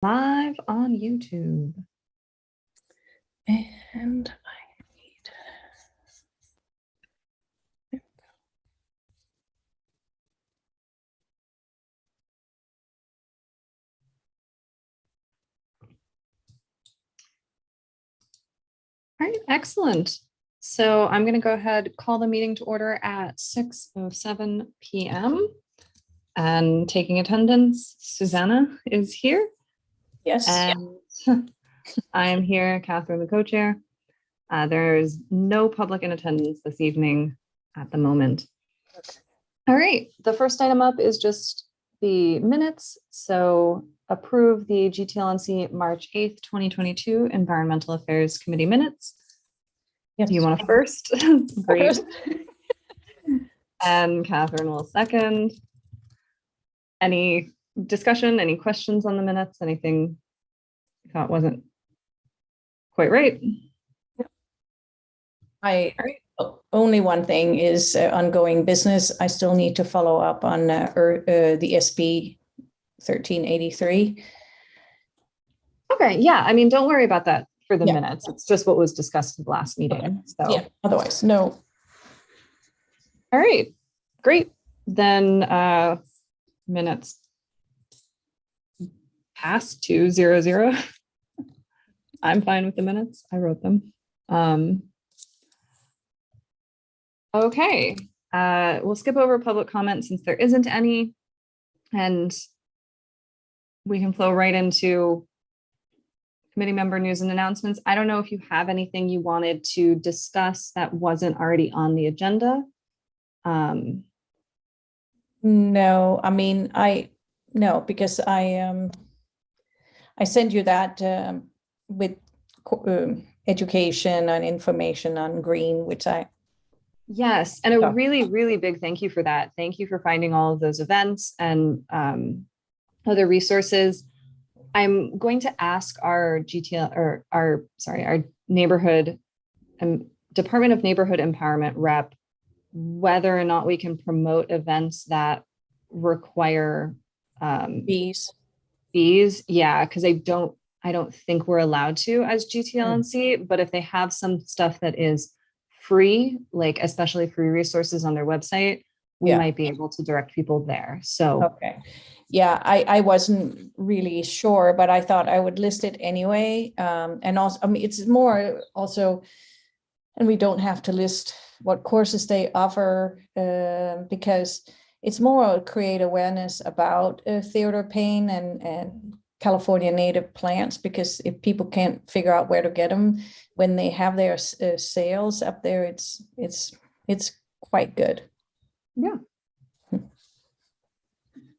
Live on YouTube. And All right, excellent. So I'm going to go ahead, call the meeting to order at 6:07 p.m. And taking attendance, Susanna is here. yes, And I am here, Catherine, the co-chair. There's no public in attendance this evening at the moment. All right, the first item up is just the minutes. So approve the GTLNC March 8th, 2022 Environmental Affairs Committee minutes. yes. Do you want to first? Great. And Catherine will second. Any discussion, any questions on the minutes? Anything you thought wasn't quite right? Only one thing is ongoing business. I still need to follow up on the SB 1383. Okay, yeah, I mean, don't worry about that for the Yeah. minutes. It's just what was discussed at the last meeting. So Yeah, otherwise, no. all right, great. Then minutes past 200. I'm fine with the minutes. I wrote them. Okay, we'll skip over public comment since there isn't any, and we can flow right into committee member news and announcements. I don't know if you have anything you wanted to discuss that wasn't already on the agenda. No, I mean, no, because I sent you that with education and information on green, which Yes, and a really, really big thank you for that. Thank you for finding all of those events and other resources. I'm going to ask our GTL or our neighborhood Department of Neighborhood Empowerment rep whether or not we can promote events that require fees. Yeah, because I don't think we're allowed to as GTLNC, but if they have some stuff that is free, like especially free resources on their website, we might be able to direct people there. So okay. Yeah, I wasn't really sure, but I thought I would list it anyway. And also, I mean, it's more also, and we don't have to list what courses they offer because it's more create awareness about theater pain and California native plants, because if people can't figure out where to get them when they have their sales up there, it's quite good. Yeah.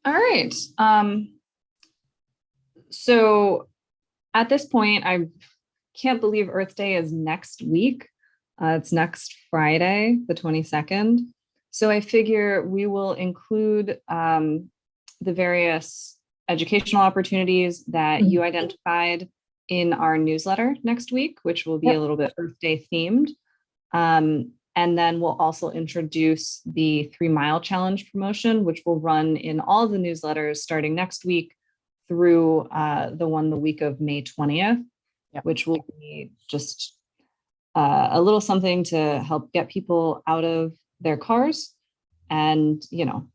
All right. So at this point, I can't believe Earth Day is next week. It's next Friday, the 22nd. So I figure we will include the various educational opportunities that you identified in our newsletter next week, which will be a little bit Earth Day themed. And then we'll also introduce the 3 Mile Challenge promotion, which will run in all of the newsletters starting next week through the week of May 20th, which will be just a little something to help get people out of their cars. And, you know,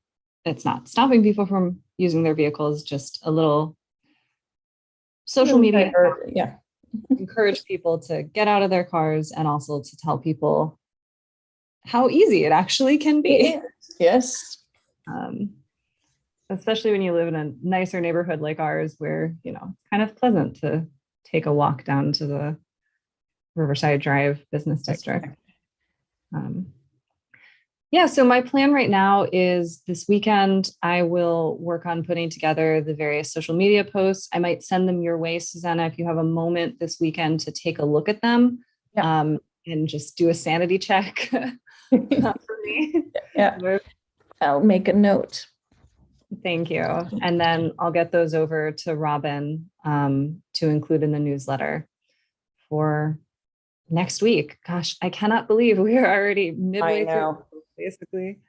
it's not stopping people from using their vehicles, just a little social media. Encourage people to get out of their cars and also to tell people how easy it actually can be. Yes. Especially when you live in a nicer neighborhood like ours, where, you know, it's kind of pleasant to take a walk down to the Riverside Drive Business District. So my plan right now is this weekend, I will work on putting together the various social media posts. I might send them your way, Susanna, if you have a moment this weekend to take a look at them and just do a sanity check for me. Yeah, I'll make a note. Thank you. And then I'll get those over to Robin to include in the newsletter for next week. Gosh, I cannot believe we are already midway through, basically.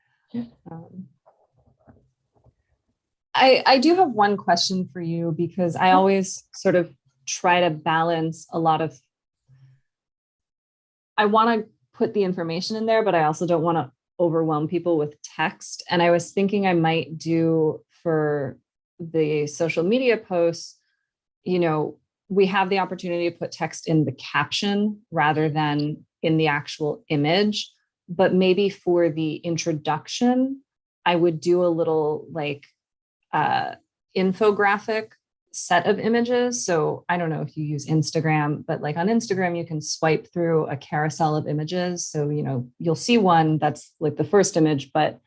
I do have one question for you, because I always sort of try to balance a lot of, I want to put the information in there, but I also don't want to overwhelm people with text. And I was thinking I might do for the social media posts, we have the opportunity to put text in the caption rather than in the actual image. But maybe for the introduction, I would do a little like infographic set of images. So I don't know if you use Instagram, but like on Instagram, you can swipe through a carousel of images. So, you'll see one that's like the first image, but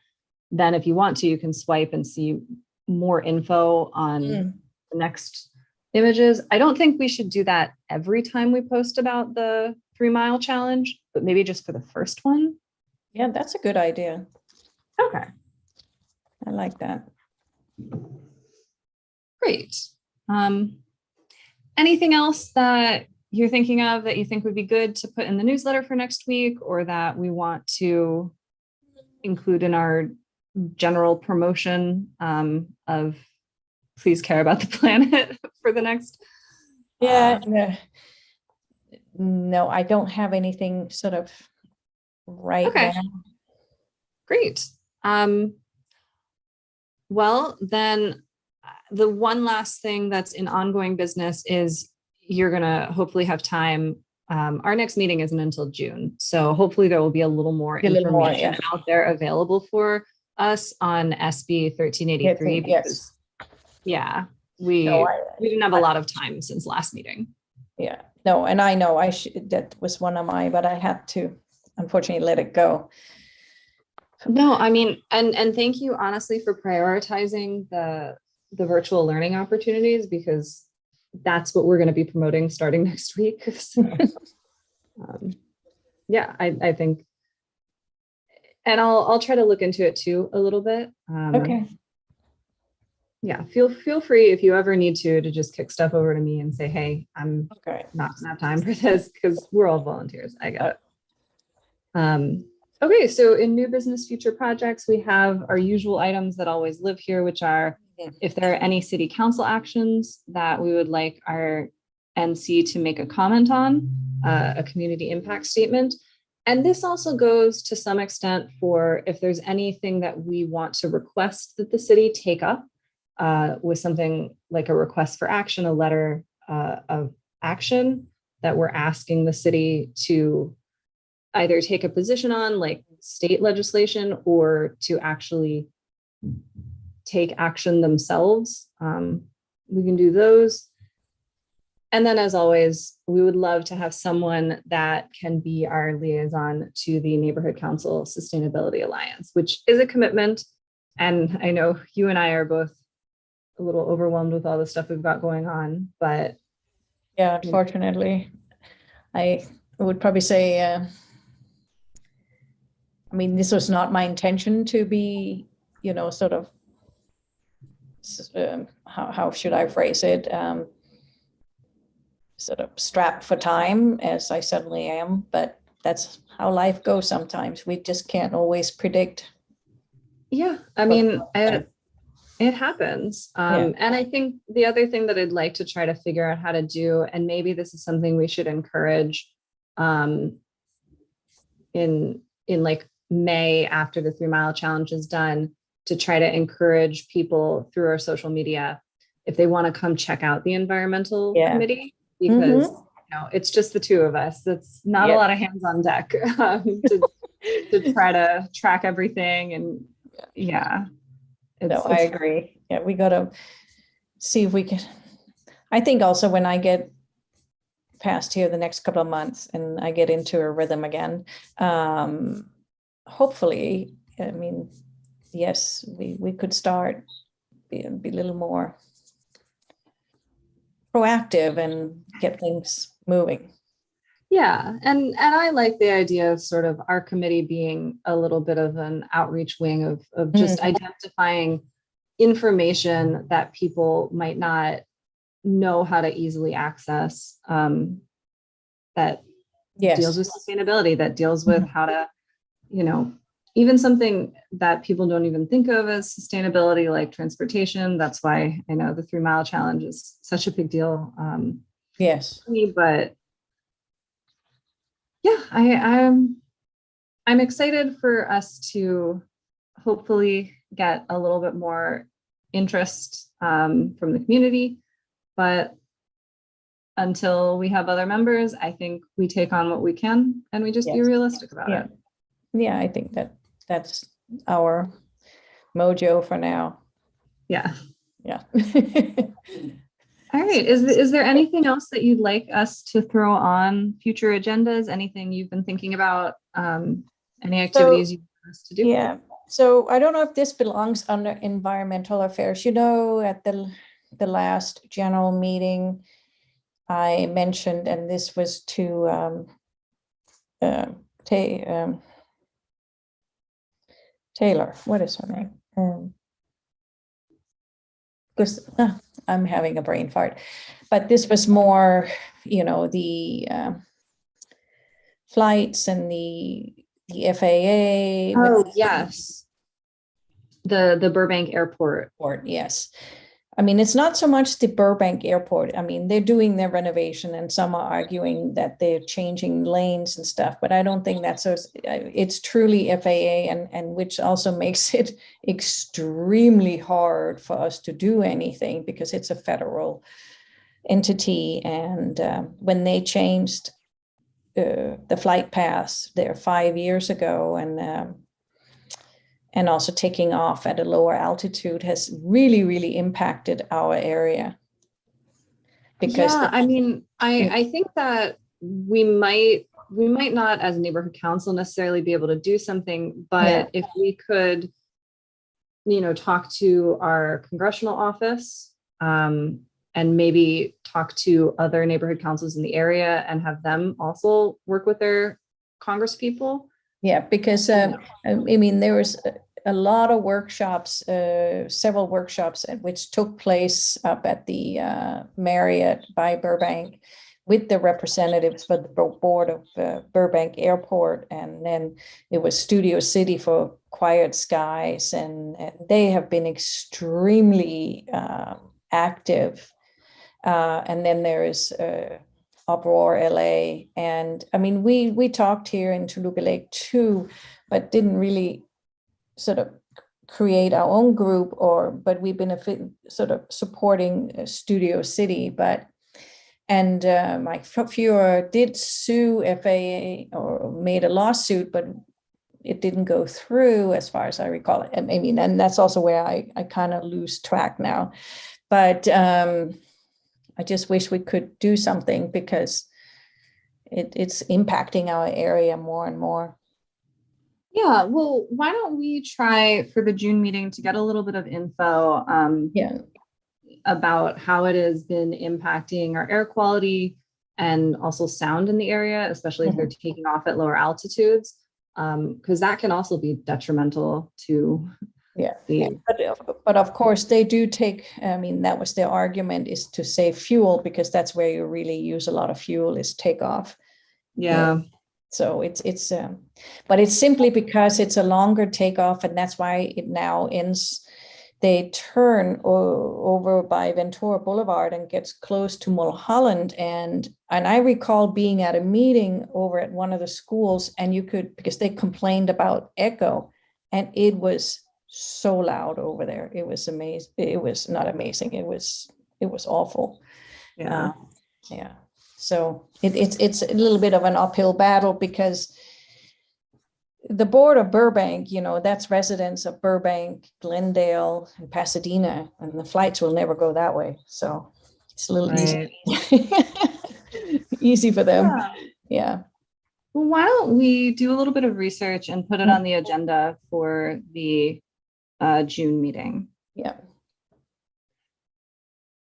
then if you want to, you can swipe and see more info on the next images. I don't think we should do that every time we post about the 3 Mile Challenge, but maybe just for the first one. Yeah, that's a good idea. Okay. I like that. Great. Anything else that you're thinking of that you think would be good to put in the newsletter for next week, or that we want to include in our general promotion of please care about the planet for the next? No, I don't have anything sort of right now. Great. Well, then the one last thing that's in ongoing business is you're going to hopefully have time. Our next meeting isn't until June. So hopefully there will be a little more information out there available for us on SB 1383. Because, we didn't have a lot of time since last meeting. Yeah, no, and I know that was one of my, but I had to unfortunately let it go. No, I mean, and thank you honestly for prioritizing the virtual learning opportunities, because that's what we're going to be promoting starting next week. So, I think, and I'll try to look into it too a little bit. Okay. Yeah, feel free if you ever need to just kick stuff over to me and say, hey, I'm not gonna have time for this, because we're all volunteers. I got it. Okay, so in new business future projects, we have our usual items that always live here, which are if there are any city council actions that we would like our NC to make a comment on, a community impact statement. And this also goes to some extent for if there's anything that we want to request that the city take up with something like a request for action, a letter of action that we're asking the city to either take a position on, like state legislation, or to actually take action themselves. We can do those. And then, as always, we would love to have someone that can be our liaison to the Neighborhood Council Sustainability Alliance, which is a commitment. And I know you and I are both a little overwhelmed with all the stuff we've got going on, but yeah, unfortunately, I would probably say, I mean, this was not my intention to be, sort of, how should I phrase it? Sort of strapped for time, as I suddenly am, but that's how life goes sometimes. We just can't always predict. Yeah, I mean, it happens. And I think the other thing that I'd like to try to figure out how to do, and maybe this is something we should encourage in like May, after the 3 Mile Challenge is done, to try to encourage people through our social media, if they want to come check out the environmental committee, because it's just the two of us. That's not a lot of hands on deck to try to track everything. And I agree. Yeah, we got to see if we can. I think also when I get past here the next couple of months and I get into a rhythm again, hopefully, I mean, yes, we could start be a little more proactive and get things moving. Yeah, and I like the idea of sort of our committee being a little bit of an outreach wing of just identifying information that people might not know how to easily access, that deals with sustainability, that deals with how to, even something that people don't even think of as sustainability, like transportation. That's why I know the 3 Mile Challenge is such a big deal Yes. for me. But yeah, I'm excited for us to hopefully get a little bit more interest from the community. But until we have other members, I think we take on what we can and we just be Yes. realistic about Yeah. it. Yeah, I think that's our mojo for now. Yeah. Yeah. All right. Is there anything else that you'd like us to throw on future agendas? Anything you've been thinking about? Any activities you want us to do? Yeah. So I don't know if this belongs under environmental affairs. You know, at the last general meeting, I mentioned, and this was to Taylor. What is her name? Because I'm having a brain fart, but this was more, the flights and the FAA. Oh, yes. The Burbank Airport. Yes. I mean, it's not so much the Burbank Airport. I mean, they're doing their renovation and some are arguing that they're changing lanes and stuff, but I don't think that's so. It's truly FAA, and which also makes it extremely hard for us to do anything because it's a federal entity. And when they changed the flight paths there 5 years ago, and also taking off at a lower altitude has really, really impacted our area. Because yeah, I mean, I think that we might not as a neighborhood council necessarily be able to do something, but if we could, talk to our congressional office and maybe talk to other neighborhood councils in the area and have them also work with their Congress people. Yeah, because I mean, there was a lot of workshops, several workshops which took place up at the Marriott by Burbank with the representatives for the board of Burbank Airport. And then it was Studio City for Quiet Skies. And they have been extremely active. And then there is Uproar LA. And I mean, we talked here in Toluca Lake too, but didn't really sort of create our own group, but we've been sort of supporting Studio City. And Mike Fuhrer did sue FAA or made a lawsuit, but it didn't go through as far as I recall. I mean, and that's also where I kind of lose track now. But I just wish we could do something because it's impacting our area more and more. Yeah, well, why don't we try for the June meeting to get a little bit of info about how it has been impacting our air quality and also sound in the area, especially if they're taking off at lower altitudes, because that can also be detrimental to but of course they do take, I mean, that was their argument, is to save fuel, because that's where you really use a lot of fuel is takeoff. So it's but it's simply because it's a longer takeoff, and that's why it now ends. They turn over by Ventura Boulevard and gets close to Mulholland. And I recall being at a meeting over at one of the schools, and because they complained about echo, and it was so loud over there. It was amazing. It was not amazing. It was awful. Yeah. So it's a little bit of an uphill battle, because the board of Burbank, that's residents of Burbank, Glendale, and Pasadena, and the flights will never go that way. So it's a little easy for them. Yeah. Well, why don't we do a little bit of research and put it on the agenda for the June meeting? Yeah.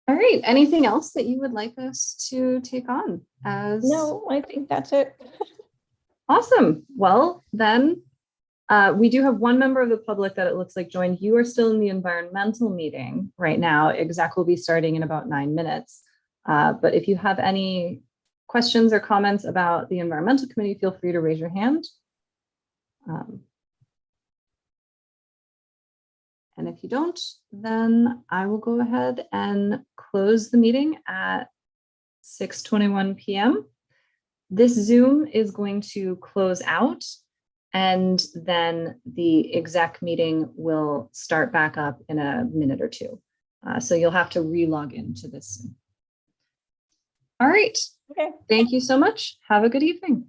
All right. Anything else that you would like us to take on? No, I think that's it. Awesome. Well, then we do have one member of the public that it looks like joined. You are still in the environmental meeting right now. Exec will be starting in about 9 minutes. But if you have any questions or comments about the environmental committee, feel free to raise your hand. And if you don't, then I will go ahead and close the meeting at 6:21 p.m. This Zoom is going to close out, and then the exec meeting will start back up in a minute or two. So you'll have to re-log into this. All right. Okay. Thank you so much. Have a good evening.